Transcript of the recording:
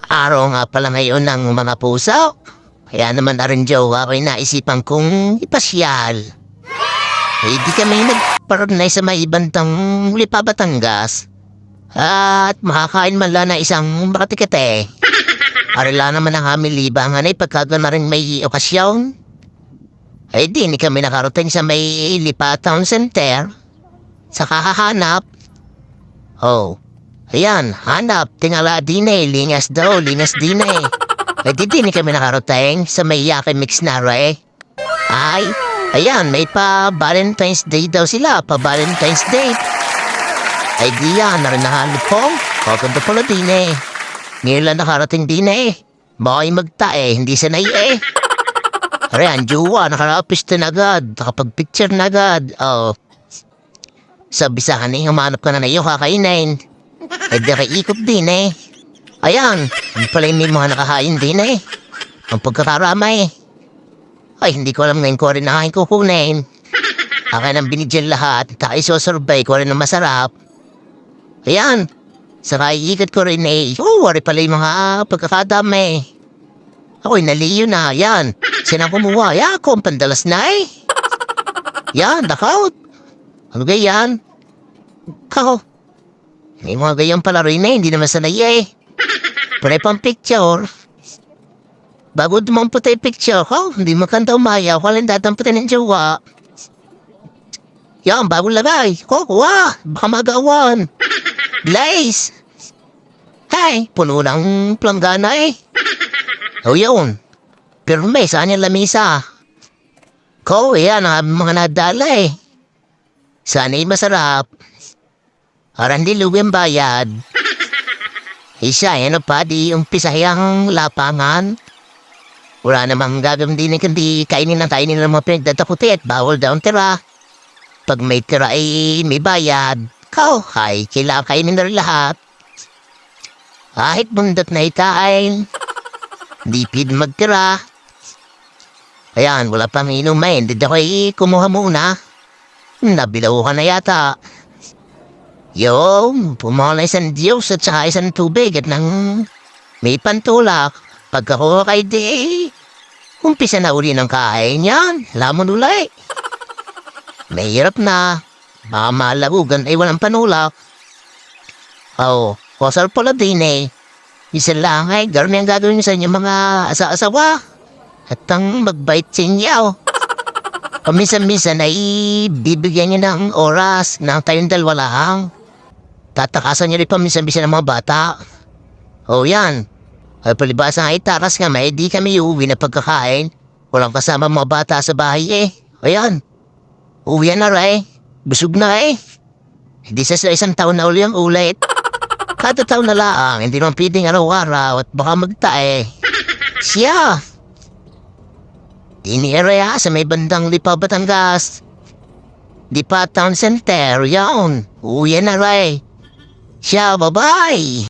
Araw nga pala ngayon ng mga puso. Kaya naman na rin jowa ko'y naisipan kong ipasyal. Eh di kami nagparonay sa may bandang Lipa, Batangas. At makakain man lang na isang makatikete. Arila naman ang aming libangan ay pagkaga na rin may okasyon. Ay di kami nakarating sa may Lipa Town Center. Sa kahahanap. Oh. Ayan, hanap, tingala din lingas daw, lingas din Ay di kami nakarating sa may Yaki Mix na Ay, ayan, may pa Valentine's Day daw sila, pa Valentine's Day. Ay di yan, narinahalo po, kaganda pala din Ngayon lang nakarating din Baka'y hindi sanay Ayan, juwa, nakarapis na agad, nakapag-picture na agad. Oh. Sabi sa kanin, humanap ka na iyo kakainin. Eh, ikot din Ayan, pala may mga nakahain din Ang pagkakaramay. Ay, hindi ko alam ngayon ko rin nakain kukunin. Akin ang binigyan lahat, isosorbay ko rin ng masarap. Ayan, saka iikot ko rin wari pala yung mga pagkakadami. Ako'y naliyo na, yan. Sinang kumuha, ako ang pandalas na Yan, knockout. Ano ganyan? Kako. May mga gayang pala rin hindi naman sanay Pare pang picture. Bago dumampot ay picture ko, hindi makanta umayaw, walang datamputin ng jowa. Yan, bago lagay. Kuha, baka magawan. Blaze. Hey, puno ng planggana O yun. Pero may saan yung lamisa? Yan ang mga nadala Sana'y masarap. Arang diluwin bayad. Isa, pa, di umpisahang lapangan. Wala namang gagawin din kundi kainin ng tayo nila mga pinagdataputi at bawal daw ang tira. Pag may tira ay may bayad. Kailangan kainin na rin lahat. Kahit bundot na itayin. Di pwede magtira. Ayan, wala pang inumain. Hindi ako'y kumuha muna. Nabilaw ka na yata. Pumaw na isang Diyos at saka isang tubig at nang may pantulak. Pagkakuha kay umpisa na uli ng kain yan. Lamon ulay. Mahirap na. Baka malagugan ay walang panulak. Kusal pala din Isa lang gano'n ang gagawin sa inyo mga asa-asawa. At ang magbait sa inyo. Paminsan-minsan ay bibigyan niyo ng oras ng tayong dalawa lang. Tatakasan niyo rin paminsan-minsan ng mga bata. Yan. Ay palibasa ay taras nga may di kami uwi na pagkakain. Walang kasama mga bata sa bahay Ayan. Uwi na Busog na Hindi sa isang taon na uli ang ulit. Kada taon na lang, hindi naman pwedeng araw-araw at baka magtae. Siya. Sa may bandang Lipa, Batangas. Lipa Town Center, yan. Uwi na Siya, bye-bye!